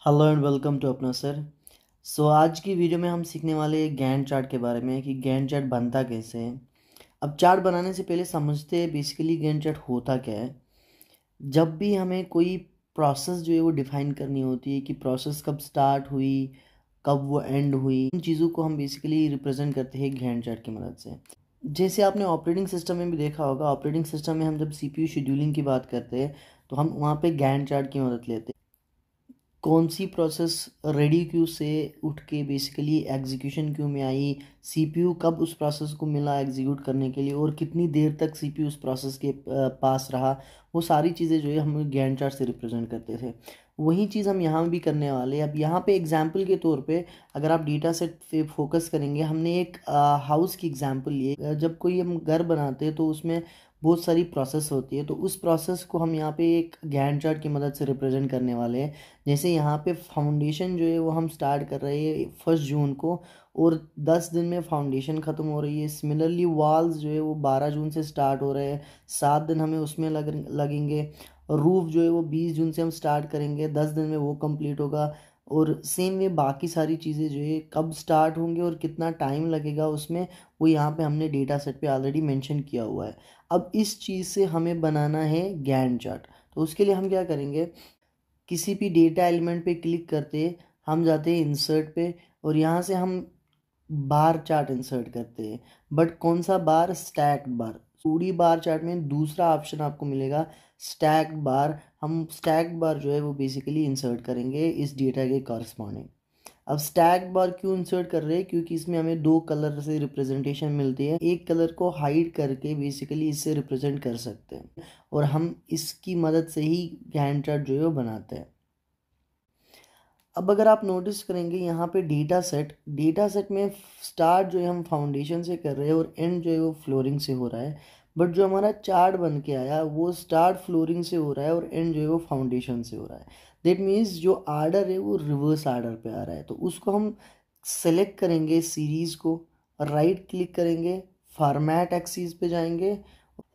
Hello and welcome to अपना sir. आज की वीडियो में हम सीखने वाले हैं गैंट चार्ट के बारे में कि गैंट चार्ट बनता कैसे है। अब चार्ट बनाने से पहले समझते हैं बेसिकली गैंट चार्ट होता क्या है। जब भी हमें कोई प्रोसेस जो है वो डिफाइन करनी होती है कि प्रोसेस कब स्टार्ट हुई, कब वो एंड हुई, इन चीज़ों को हम बेसिकली रिप्रेजेंट करते हैं गैंट चार्ट की मदद से। जैसे आपने ऑपरेटिंग सिस्टम में भी देखा होगा, ऑपरेटिंग सिस्टम में हम जब सीपीयू शेड्यूलिंग की बात करते हैं तो हम वहाँ पे गैंट चार्ट की मदद लेते हैं। कौन सी प्रोसेस रेडी क्यू से उठ के बेसिकली एग्जीक्यूशन क्यू में आई, सीपीयू कब उस प्रोसेस को मिला एग्जीक्यूट करने के लिए और कितनी देर तक सीपीयू उस प्रोसेस के पास रहा, वो सारी चीज़ें जो है हम गैंट चार्ट से रिप्रेजेंट करते थे। वही चीज़ हम यहाँ भी करने वाले हैं। अब यहाँ पे एग्जांपल के तौर पे अगर आप डेटा सेट पे फोकस करेंगे, हमने एक हाउस की एग्जांपल लिए। जब कोई हम घर बनाते हैं तो उसमें बहुत सारी प्रोसेस होती है, तो उस प्रोसेस को हम यहाँ पे एक गैंट चार्ट की मदद से रिप्रेजेंट करने वाले हैं। जैसे यहाँ पे फाउंडेशन जो है वो हम स्टार्ट कर रहे हैं 1 जून को और 10 दिन में फाउंडेशन ख़त्म हो रही है। सिमिलरली वॉल्स जो है वो 12 जून से स्टार्ट हो रहे हैं, 7 दिन हमें उसमें लगेंगे। रूफ़ जो है वो 20 जून से हम स्टार्ट करेंगे, 10 दिन में वो कंप्लीट होगा। और सेम वे बाकी सारी चीज़ें जो है कब स्टार्ट होंगे और कितना टाइम लगेगा उसमें, वो यहाँ पे हमने डेटा सेट पे ऑलरेडी मेंशन किया हुआ है। अब इस चीज़ से हमें बनाना है गैंट चार्ट। तो उसके लिए हम क्या करेंगे, किसी भी डेटा एलिमेंट पे क्लिक करते हम जाते हैं इंसर्ट पे और यहाँ से हम बार चार्ट इंसर्ट करते हैं। बट कौन सा बार? Stacked bar. पूरी बार चार्ट में दूसरा ऑप्शन आपको मिलेगा स्टैक्ड बार। हम स्टैक्ड बार जो है वो बेसिकली इंसर्ट करेंगे इस डेटा के कॉरस्पॉन्डिंग। अब स्टैक बार क्यों इंसर्ट कर रहे हैं? क्योंकि इसमें हमें दो कलर से रिप्रेजेंटेशन मिलती है। एक कलर को हाइड करके बेसिकली इससे रिप्रेजेंट कर सकते हैं और हम इसकी मदद से ही गैंट चार्ट जो है वो बनाते हैं। अब अगर आप नोटिस करेंगे यहाँ पे डेटा सेट में स्टार्ट जो है हम फाउंडेशन से कर रहे हैं और एंड जो है वो फ्लोरिंग से हो रहा है। बट जो हमारा चार्ट बन के आया वो स्टार्ट फ्लोरिंग से हो रहा है और एंड जो है वो फाउंडेशन से हो रहा है। दैट मीन्स जो आर्डर है वो रिवर्स आर्डर पे आ रहा है। तो उसको हम सेलेक्ट करेंगे सीरीज़ को, राइट क्लिक करेंगे, फॉर्मेट एक्सिस पे जाएंगे।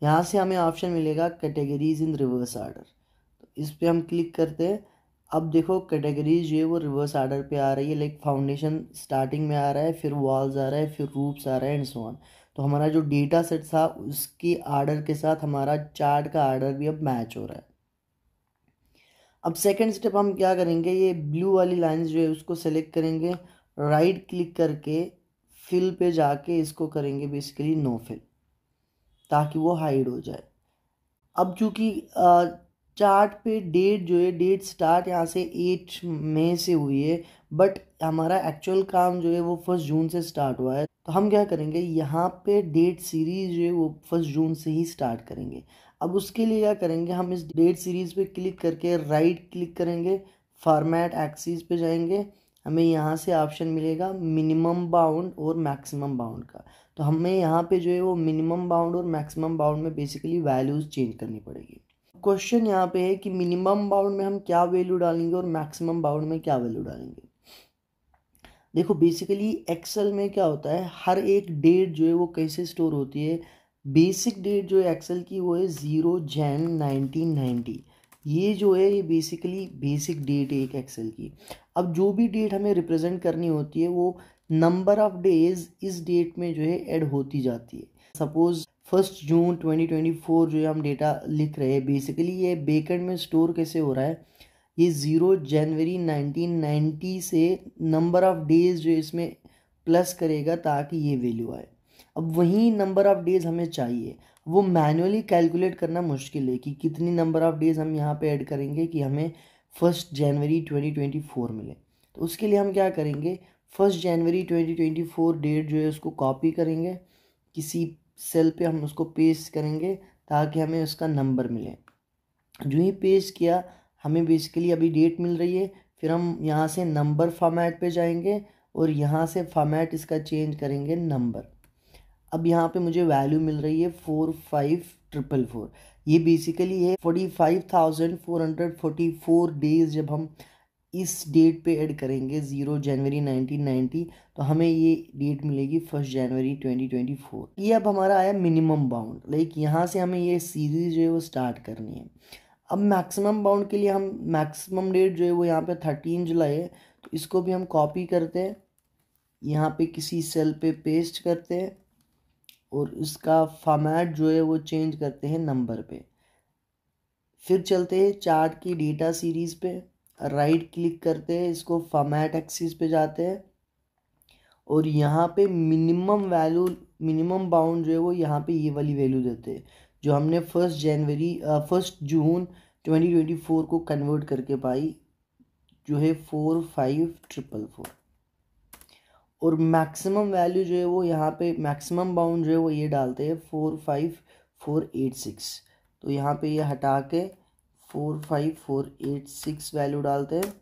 यहाँ से हमें ऑप्शन मिलेगा कैटेगरीज इन रिवर्स आर्डर। तो इस पर हम क्लिक करते हैं। अब देखो कैटेगरीज जो है वो रिवर्स आर्डर पे आ रही है। लाइक फाउंडेशन स्टार्टिंग में आ रहा है, फिर वॉल्स आ रहा है, फिर रूफ्स आ रहा है एंड सो ऑन। तो हमारा जो डेटा सेट था उसके आर्डर के साथ हमारा चार्ट का आर्डर भी अब मैच हो रहा है। अब सेकेंड स्टेप हम क्या करेंगे, ये ब्लू वाली लाइंस जो है उसको सेलेक्ट करेंगे, राइट क्लिक करके फिल पे जाके इसको करेंगे बेसिकली नो फिल, ताकि वो हाइड हो जाए। अब चूंकि चार्ट पे डेट जो है, डेट स्टार्ट यहाँ से 8 मई से हुई है, बट हमारा एक्चुअल काम जो है वो 1 जून से स्टार्ट हुआ है। तो हम क्या करेंगे, यहाँ पे डेट सीरीज जो है वो 1 जून से ही स्टार्ट करेंगे। अब उसके लिए क्या करेंगे, हम इस डेट सीरीज पे क्लिक करके राइट क्लिक करेंगे, फॉर्मेट एक्सिस पे जाएंगे। हमें यहाँ से ऑप्शन मिलेगा मिनिमम बाउंड और मैक्सिमम बाउंड का। तो हमें यहाँ पे जो है वो मिनिमम बाउंड और मैक्सिमम बाउंड में बेसिकली वैल्यूज़ चेंज करनी पड़ेगी। क्वेश्चन यहाँ पे है कि मिनिमम बाउंड में हम क्या वैल्यू डालेंगे और मैक्सिमम बाउंड में क्या वैल्यू डालेंगे। देखो बेसिकली एक्सेल में क्या होता है, हर एक डेट जो है वो कैसे स्टोर होती है। बेसिक डेट जो है एक्सेल की वो है 0 जैन 1990। ये जो है ये बेसिकली बेसिक डेट है एक एक्सेल की। अब जो भी डेट हमें रिप्रेजेंट करनी होती है वो नंबर ऑफ डेज इस डेट में जो है ऐड होती जाती है। सपोज 1 जून 2024 जो है हम डेटा लिख रहे हैं, बेसिकली ये बैकएंड में स्टोर कैसे हो रहा है, ये 0 जनवरी 1990 से नंबर ऑफ डेज जो इसमें प्लस करेगा ताकि ये वैल्यू आए। अब वही नंबर ऑफ डेज हमें चाहिए, वो मैन्युअली कैलकुलेट करना मुश्किल है कि कितनी नंबर ऑफ डेज हम यहाँ पे ऐड करेंगे कि हमें 1 जनवरी 2024 मिले। तो उसके लिए हम क्या करेंगे, 1 जनवरी 2024 डेट जो है उसको कॉपी करेंगे, किसी सेल पे हम उसको पेस्ट करेंगे ताकि हमें उसका नंबर मिले। जो ही पेस्ट किया हमें बेसिकली अभी डेट मिल रही है। फिर हम यहाँ से नंबर फॉर्मेट पे जाएंगे और यहाँ से फॉर्मेट इसका चेंज करेंगे नंबर। अब यहाँ पे मुझे वैल्यू मिल रही है 45444। ये बेसिकली है 45,444 डेज। जब हम इस डेट पे ऐड करेंगे 0 जनवरी 1990, तो हमें ये डेट मिलेगी 1 जनवरी 2024। ये अब हमारा आया मिनिमम बाउंड। लाइक यहाँ से हमें ये सीरीज जो है वो स्टार्ट करनी है। अब मैक्सिमम बाउंड के लिए हम मैक्सिमम डेट जो है वो यहाँ पे 13 जुलाई है, तो इसको भी हम कॉपी करते हैं, यहाँ पे किसी सेल पे पेस्ट करते हैं और इसका फॉर्मेट जो है वो चेंज करते हैं नंबर पे। फिर चलते हैं चार्ट की डेटा सीरीज़ पे, राइट क्लिक करते हैं, इसको फॉर्मेट एक्सिस पे जाते हैं और यहाँ पे मिनिमम वैल्यू, मिनिमम बाउंड जो है वो यहाँ पे ये वाली वैल्यू देते हैं जो हमने 1 जून 2024 को कन्वर्ट करके पाई, जो है 45444। और मैक्सिमम वैल्यू जो है वो यहाँ पे मैक्सिमम बाउंड जो है वो ये डालते हैं 45486। तो यहाँ पे ये हटा के 45486 वैल्यू डालते हैं।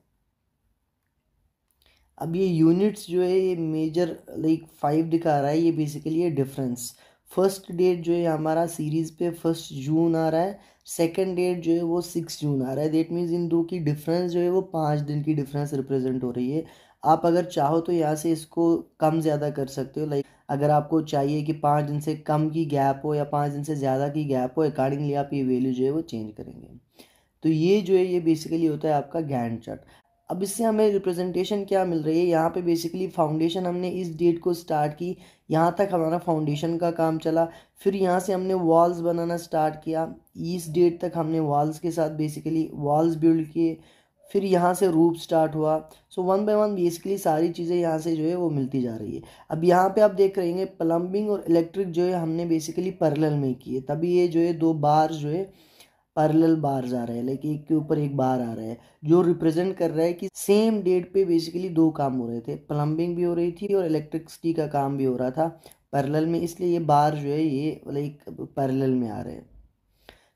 अब ये यूनिट्स जो है ये मेजर लाइक 5 दिखा रहा है, ये बेसिकली है डिफरेंस। फर्स्ट डेट जो है हमारा सीरीज़ पे 1 जून आ रहा है, सेकंड डेट जो है वो 6 जून आ रहा है। देट मीन्स इन दो की डिफरेंस जो है वो 5 दिन की डिफरेंस रिप्रेजेंट हो रही है। आप अगर चाहो तो यहाँ से इसको कम ज़्यादा कर सकते हो, लाइक अगर आपको चाहिए कि 5 दिन से कम की गैप हो या 5 दिन से ज़्यादा की गैप हो, अकॉर्डिंगली आप ये वैल्यू जो है वो चेंज करेंगे। तो ये जो है ये बेसिकली होता है आपका गैंट चार्ट। अब इससे हमें रिप्रेजेंटेशन क्या मिल रही है, यहाँ पे बेसिकली फाउंडेशन हमने इस डेट को स्टार्ट की, यहाँ तक हमारा फाउंडेशन का काम चला। फिर यहाँ से हमने वॉल्स बनाना स्टार्ट किया, इस डेट तक हमने वॉल्स के साथ बेसिकली वॉल्स बिल्ड किए। फिर यहाँ से रूफ स्टार्ट हुआ। सो 1 बाय 1 बेसिकली सारी चीज़ें यहाँ से जो है वो मिलती जा रही है। अब यहाँ पे आप देख रहे हैं प्लम्बिंग और इलेक्ट्रिक जो है हमने बेसिकली पैरेलल में किए, तभी ये जो है 2 बार जो है पैरेलल बार्स आ रहे हैं, लाइक एक के ऊपर एक बार आ रहा है, जो रिप्रेजेंट कर रहा है कि सेम डेट पे बेसिकली 2 काम हो रहे थे, प्लम्बिंग भी हो रही थी और इलेक्ट्रिसिटी का काम भी हो रहा था पैरेलल में, इसलिए ये बार जो है ये लाइक पैरेलल में आ रहे हैं।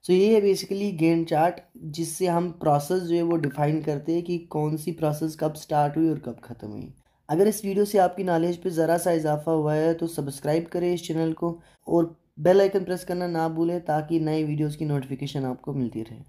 सो ये है बेसिकली गैंट चार्ट, जिससे हम प्रोसेस जो है वो डिफाइन करते हैं कि कौन सी प्रोसेस कब स्टार्ट हुई और कब ख़त्म हुई। अगर इस वीडियो से आपकी नॉलेज पे ज़रा सा इजाफा हुआ है तो सब्सक्राइब करें इस चैनल को और बेल आइकन प्रेस करना ना भूलें ताकि नए वीडियोस की नोटिफिकेशन आपको मिलती रहे।